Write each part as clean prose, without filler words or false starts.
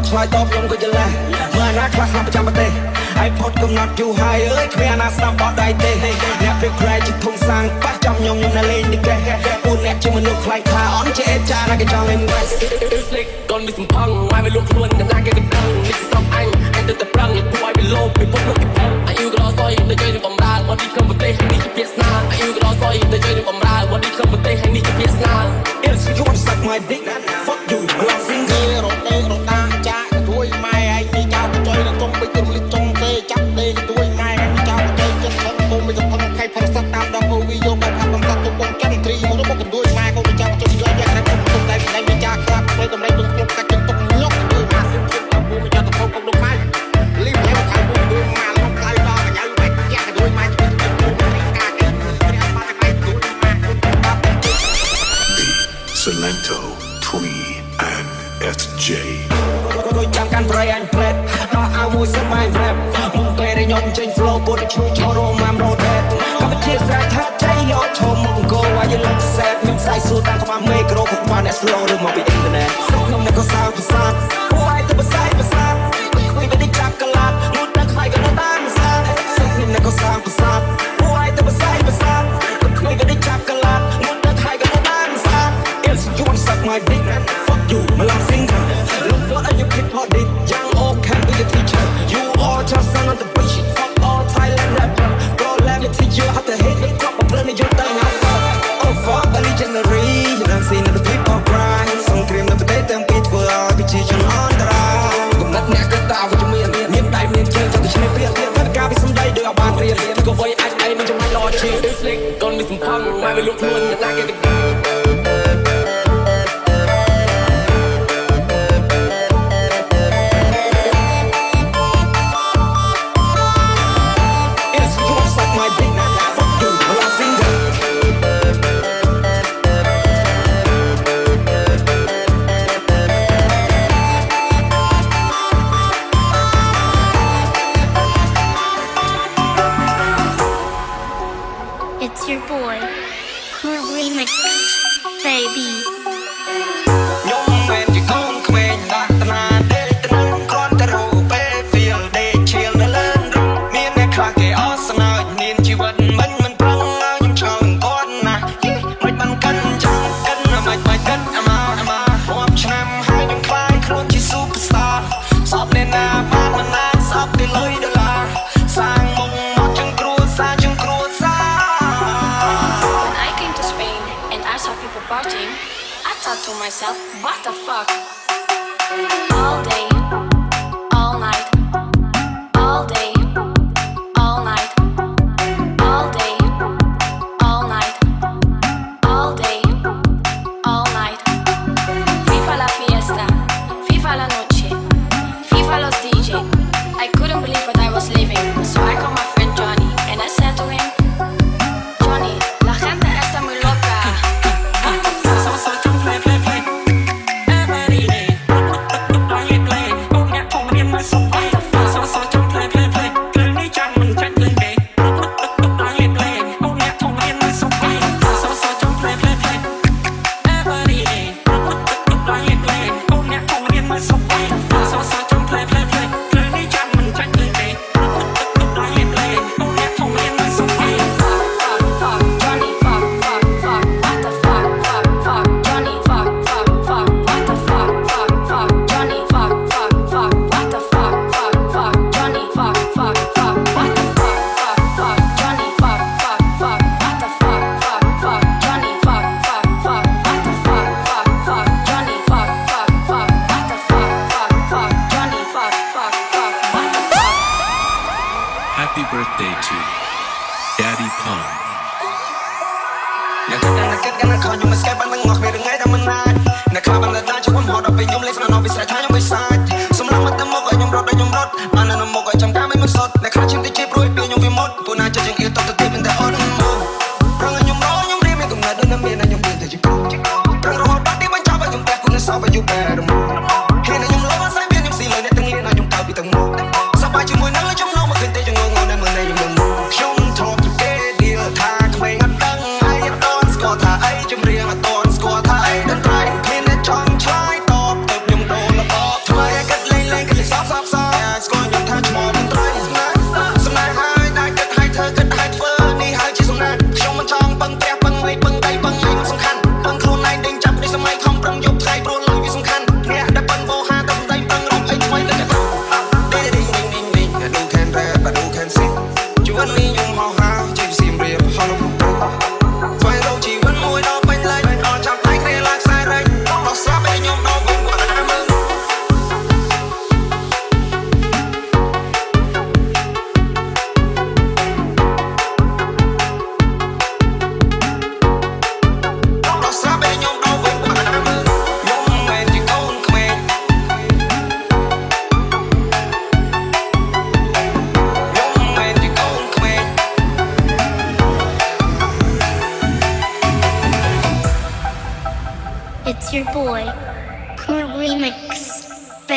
ឆ្លើយតបខ្ញុំក៏ច្រឡះមើលណាខ្លះស្លាប់ប្រចាំប្រទេសហើយផុតកំណត់យូរហើយអើយគ្មានអាណាស្ដាប់បោះដៃទេអ្នកពេលក្រែជាធំសាំងប៉ះចំខ្ញុំនៅលេងនេះកេះពួកអ្នកជាមនុស្សខ្លាចថាអន់ជាអេចាណាគេចង់លេង West ស្លេកកូនមានសំផង់ហើយវាលក់ខ្លួនតែណាគេក៏ដឹងនេះស្រុកអញទៅតែប្រឹងពួកឲ្យវាលោពីពុកលោកគេអាយុក៏ដល់សយទៅជួយនឹងបំរើបឌីក្នុងប្រទេសនេះជាពាក្យស្នាអាយុក៏ដល់សយទៅជួយនឹងបំរើបឌីក្នុងប្រទេសនេះជាពាក្យស្នា If you want to suck my dick fuck you រក single រកទេរកតាចាក់ទួយម៉ែឯងទីចៅទៅជួយនឹងទុំបិទរំលឹកចុងទេចាប់ទេទួយម៉ែឯងទីចៅទៅជួយចិត្តហ្នឹងគោមិនសំផឹងខៃប្រសិទ្ធតាមដងអូវីយកមកថាបំផាត់ទុំបងចាំត្រីមកមកកណ្ដួយម៉ែកូនទៅចាំជួយយកយ៉ាងណាទុំទុំតែពីឯងចាខ្លាប់ទៅតម្រៃទុំទុំកាច់ទុំទុំញុកទៅម៉ាសិនជិះទៅពូមកចាំទៅពុកលោកម៉ែលីវលេវថៃពូទៅម៉ាឡុកខ្លៅដល់កញ្ញៅបែកយ៉ាកណ្ដួយម៉ែជួយទៅពូមកការគេព្រះបាត់តែទួយម៉ែទុំបាត់ Salento, Twee and SJ ដូចចាំកាន់ប្រៃអញប្រេតដល់ឲ្យមួយសម័យ rap មុនពេលខ្ញុំចេញ flow ពុតឈូឈរមករត់ដែរកម្ពុជាស្រែថាចៃយកឈុំមកអង្គឲ្យយល់សេតខ្ញុំស្អែកសួរតាមក្បាលមេក្រូគ្រប់បានអ្នក slow ឬមកពីអ៊ីនធឺណិតខ្ញុំនៅក៏សើភាសាពួកឯងទៅភាសាភាសាคุยไปได้จับกะลาดมุดนักไฟกันตามภาษาខ្ញុំនៅក៏សើភាសាពួកឯងទៅភាសាភាសាคุยไปได้จับกะลาดมุดนักไฟกันตามภาษา If you want to suck my dick fuck you มาลอง sing look what you keep on it young old can be the teacher you all just son of the bitch fuck all Thailand rapper bro let me teach you how to hit it top of plenty you thing I fuck oh fuck a legendary you don't see the people cry សង្គ្រាមនៅប្រទេសទាំងពីរធ្វើឲ្យប្រជាជនអន្តរាយកំណត់អ្នកក៏តើវាមានដៃមានជើងចង់ទៅឈ្នះព្រាបតែការវាសំដីដោយឲ្យបានរៀនគឺក៏វ័យអាចឯងមិនចំណាយល្អជាង Slick កូនមានសំផង់មកវាលក់ខ្លួនតែគេទៅIt's your boy, Cool Remix, baby. ខ្ញុំមិនជាកូនក្មេងដាក់តាណាទេទៅនឹងគ្រាន់តែរូបពេល feel day chill នៅលើរូបមានអ្នកខ្លះគេអស់ស្នើចមានជីវិតមិនប្រឹងឲ្យខ្ញុំឆ្លងគាត់ណាមិនបានកាន់ចាំកាន់មិនកាន់អាម៉ារាប់ឆ្នាំហើយខ្ញុំខ្លាចខ្លួនជា superstar សពអ្នកណាបានមិនណាសពទីលុយដុល្លារសាងមុខមកចឹងគ្រួសារចឹងគ្រួសារ When I came to Spain and I saw people partying, I thought to myself, what the fuck? All day, all night, all day, all night, all day, all night, all day, all night. Viva la fiesta, viva la noche, viva los DJ. I couldn't believe what I was living, so I called my friend Johnny and I said to him, Johnny, la gente está muy loca. Happy birthday to Daddy Pong. អ្នកគិតតែគិតកាន់តែខំខ្ញុំមិនស្គាល់បាននឹងងោះគ្មានថ្ងៃដែលមិនណាចអ្នកខ្លះបានតែជួយខ្ញុំហត់ដល់ពេលខ្ញុំលេងស្នានៅវិស័យថាខ្ញុំមិនសាច់សម្រាប់មកទៅមកឲ្យខ្ញុំរត់ដល់ខ្ញុំរត់បាននៅមុខឲ្យចំការមិនមិនសុទ្ធអ្នកខ្លះជិះទៅជិះព្រួយពីខ្ញុំវាមុតពូណាចិត្តជាងអ៊ីតទៅទីមិនតែអត់មកប្រងខ្ញុំរកខ្ញុំរៀនមានកំណត់ដូចនៅមានខ្ញុំរៀនទៅជាគ្រូប្រងរហូតបាត់ទីបញ្ចប់ឲ្យខ្ញុំតែគុណសោបឲ្យយូរបែរមកហើយខ្ញុំលោមកស្អីមានខ្ញុំស៊ីលើអ្នកទាំងលៀនឲ្យខ្ញុំទៅពីទាំងមកសប្បាយជាមួយនឹងខ្ញុំនៅមកឃើញតែខ្ញុំងងនៅមើលនៅខ្ញុំថតទៅគេឌីលថាក្មេងអត់ដឹងហើយអត់ស្គាល់ថាអីជំរៀង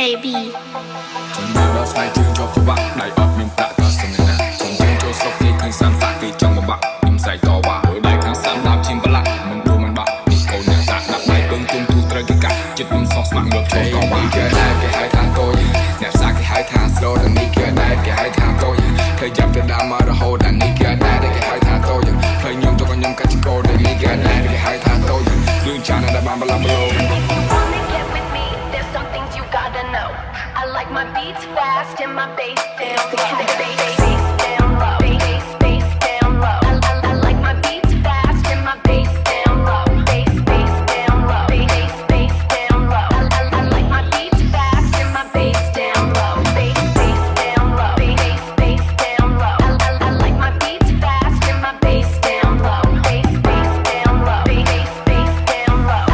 baby ចំនួនដល់ស្នៃជឿជាប់ច្បាក់ដៃអត់មានប្រាក់ក៏សឹងណាចំជើងចូលស្រុកគេឃើញសាំសាក់គេចង់មកបាក់ខ្ញុំស្រែកតវ៉ាហើយដៃខាងសាំដាប់ឈាមប្រឡាក់មិនដួលមិនបាក់នេះកូនអ្នកសាក់ដាក់ដៃពឹងគុំទូត្រូវគេកាត់ចិត្តខ្ញុំសោះស្មាក់ងើបចូលតវ៉ាគេដែរគេហៅថាកូនអ្នកសាក់គេហៅថា slow ដល់នេះគេដែរគេហៅថាកូនឃើញចាប់ទៅដើមមករហូតដល់នេះគេដែរគេហៅថាកូនឃើញខ្ញុំទៅក៏ខ្ញុំកាត់ចកោដល់នេះគេដែរគេហៅថាកូនរឿងចានដែលបានបលាបលោ I like my beats fast and my bass down low. Bass down low. Bass down low. I like my beats fast and my bass down low. Bass down low. Bass down low. I like my beats fast and my bass down low. Bass down low. Bass down low. I like my beats fast and my bass down low. Bass down low. Bass down low.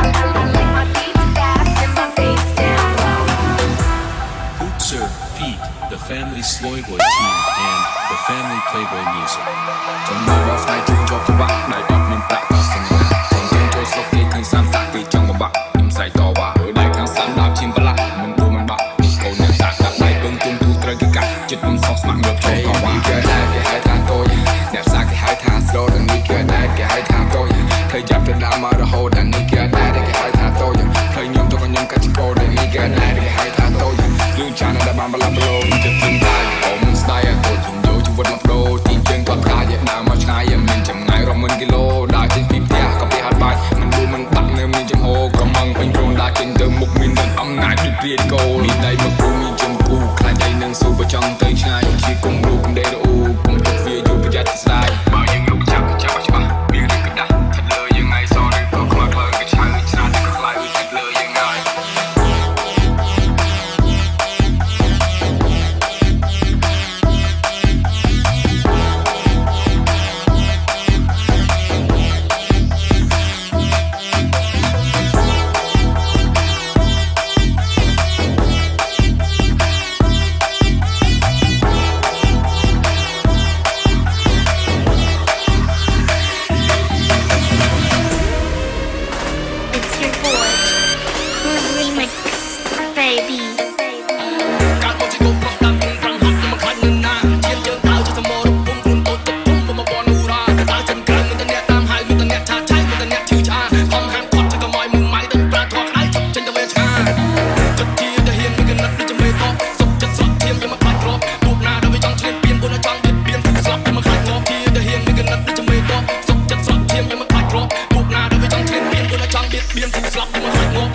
I like my beats fast and my bass down low. Hootser feat the family Sloy Boy team and the family Playboy music ចំនួនដល់ស្នៃជឿជាប់ច្បាក់ដៃអត់មានប្រាក់ក៏សឹងណាចំជើងចូលស្រុកគេឃើញសាំសាក់គេចង់មកបាក់ខ្ញុំស្រែកតវ៉ាហើយដៃខាងសាំដាប់ឈាមប្រឡាក់មិនដួលមិនបាក់នេះកូនអ្នកសាក់ដាក់ដៃពឹងគុំទូត្រូវគេកាត់ចិត្តខ្ញុំសោះស្មាក់ងើបចូលតវ៉ាគេដែរគេហៅថាកូនអ្នកសាក់គេហៅថា slow ដល់នេះគេដែរគេហៅថាកូនឃើញចាប់ទៅដើមមករហូតដល់នេះគេដែរគេហៅថាកូនឃើញខ្ញុំទៅក៏ខ្ញុំកាត់ចកោដល់នេះគេដែរគេហៅថាកូនរឿងចានដែលបានបលាបលោចិត្តធំដៃអមស្ដាយអត់ខ្ញុំយកជីវិតមកប្រូទីជើងគាត់ផ្កាយដើរមកឆ្ងាយមានចម្ងាយរាប់ម៉ឺនគីឡូដើរចេញពីផ្ទះក៏ពីហាត់បាយមិនដួលមិនបាក់នៅមានចំហកំងពេញព្រោះដើរចេញទៅមុខមានអំណាចដូចព្រាយគោមានដៃមកគ្រូមានចំគូខ្លាចដៃនឹងស៊ូបើចង់ទៅឆ្ងាយជាគុំរូបដេរអ៊ូគុំទឹកវាយកប្រយ័ត្នស្ដាយបើយើងលោកចាប់ច្បាស់មានរឿងកដាស់ថាលើយើងថ្ងៃសឬក៏ខ្មៅខ្លើក៏ឆៅឆ្លាតក៏ខ្លាយទៅលើយើងហើយ It's your boy Good Remix baby ការមកជាកូនប្រុសតាមពី5ហាត់មកខ្លាចនឹងណាជាយើងដើរជាសមរភូមិខ្លួនតូចចិត្តធំមកបននូរ៉ាដើរចិនក្រៅមានតែអ្នកតាមហៅមានតែអ្នកឆាឆៃមានតែអ្នកឈឺឆ្អាខំហាមគាត់ចកមកមួយម៉ៃដល់ប្រាធေါ်ក្តៅជប់ចេញទៅវាឆ្ងាចិត្តជាទៅហ៊ានមានកណិតដូចមេតបសុកចិត្តស្រក់ធៀមយកមកខ្លាចក្របពួកណាដល់វាចង់ឆ្លៀនពៀនពួកណាចង់ទៀតពៀនស្លាប់យកមកខ្លាចក្របជាទៅហ៊ានមានកណិតដូចមេតបសុកចិត្តស្រក់ធៀមយកមកខ្លាចក្របពួកណាដល់វាចង់ឆ្លៀនពៀនពួកណាចង់ទៀតពៀនស្លាប់យកមកខ្លាចក្រប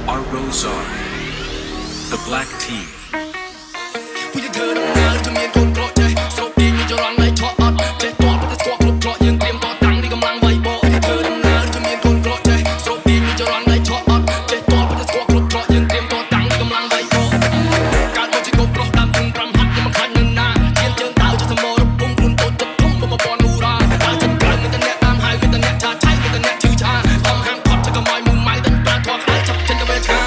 Our roles are the black team ผู้ยังเธอดำน้ำจะมีนคนเกาะใจสลบดีมีจะรังในช็อตอัดใจตัวเป็นสกอร์ครบเกาะยังเตรียมต่อตังที่กำลังไวโบเธอดำน้ำจะมีนคนเกาะใจสลบดีมีจะรังในช็อตอัดใจตัวเป็นสกอร์ครบเกาะยังเตรียมต่อตังที่กำลังไวโบการมาจะกบปลอกดำถึง5หัดยังมาคันនឹងណាเทียนเจิงดาวจะสมรភូមិខ្លួនតូចចិត្តធំមកបននូរ៉ាដើរចិនក្រៅមានតែអ្នកតាមហៅមានតែអ្នកឆាឆៃមានតែអ្នកឈឺឆ្អាខំហាមគាត់ចកមកមួយម៉ៃដល់ប្រាធေါ်ក្តៅចាប់ចេញទៅវាឆ្ងា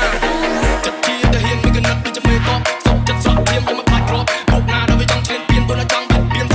ចិត្តជាទៅហ៊ានមានកណិតដូចមេតបសុកចិត្តស្រក់ធៀមយកមកខ្លាចក្របពួកណាដល់វាចង់ឆ្លៀនពៀនពួកណាចង់ទៀតពៀន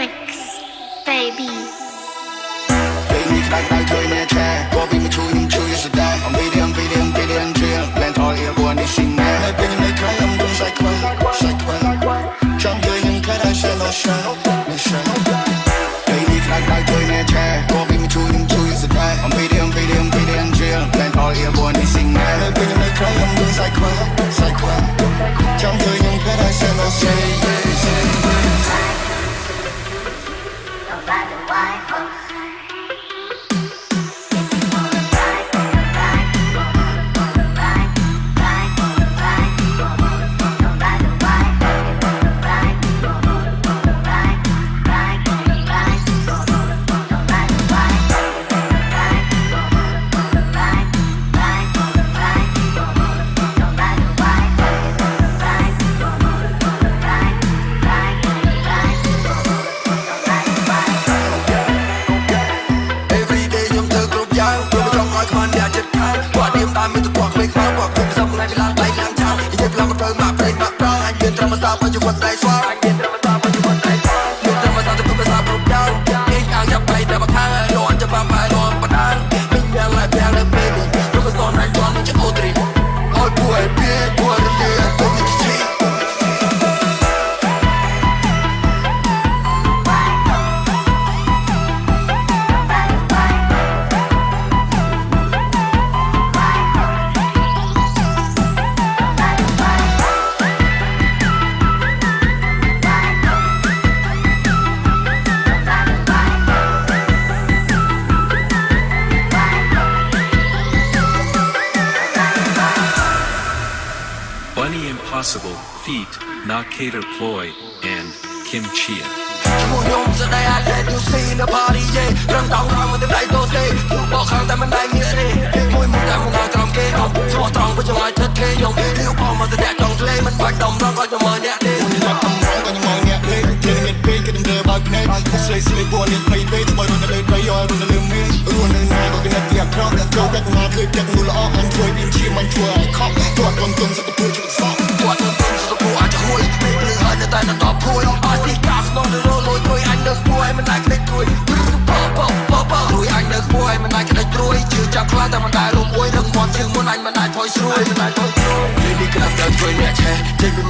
Mix Baby ពេលនេះស្ដាយជួយអ្នកឆែក៏ពីមកជួយនឹងជួយស្ដាយអំពីរៀងdrill លែនថយអៀបួននេះស៊ីណែហើយពេលនេះក្រៃអំដងសាច់ខ្វល់ចាំយើងនឹងខែដល់ shadow shadow ពេលនេះស្ដាយជួយអ្នកឆែក៏ពីមកជួយនឹងជួយស្ដាយអំពីរៀងdrill លែនថយអៀបួននេះស៊ីណែហើយពេលនេះក្រៃអំដងសាច់ខ្វល់ចាំយើងនឹងខែដល់ shadow Bunny Impossible feat. Nakater Ploy and Kim Chia. ជាមួយខ្ញុំស្ដីអាចលេត you see នៅ party យេរំដងដល់មិនដៃតូទេបោកខាងតែមិនដៃងាកទេមួយតែមកដល់ក្រំគេខ្ញុំស្មោះត្រង់វិញចង់ឲ្យថិតគេខ្ញុំលាវផងមកស្ទាក់ចង់ក្លេមិនបាច់ដំរងឲ្យខ្ញុំមើលអ្នកទេខ្ញុំមកកំរងក៏ខ្ញុំមកអ្នកលេគេមានពេលគេនឹងបើកភ្នែកស្លេកពណ៌នេះពេកពេកបើរត់ទៅលើប្រយោរត់ទៅលើមានរស់នៅណាក៏គេអ្នកទៀតក្រោកចូលតែមកឃើញចិត្តមូលល្អអញជួយវិញជាមិនជួយឲ្យខប់គាត់កំពុងសុខភាពជួយសោះគាត់កំពុងសុខភាពអាចហួយពេលលឺហើយនៅតែតបភួយអត់ស៊ីកាស្នងទៅរលួយជួយអញនៅគួយមិនអាចក្តិចព្រួយរួយអញនៅគួយមិនអាចក្តិចព្រួយជឿចាប់ខ្លាំងតែមិនដែលលំអួយរឹងមាំជាងមុនអញមិនអាចថយស្រួយពេលនេះក្តាប់ទៅជួយអ្នកឆេះចេញពី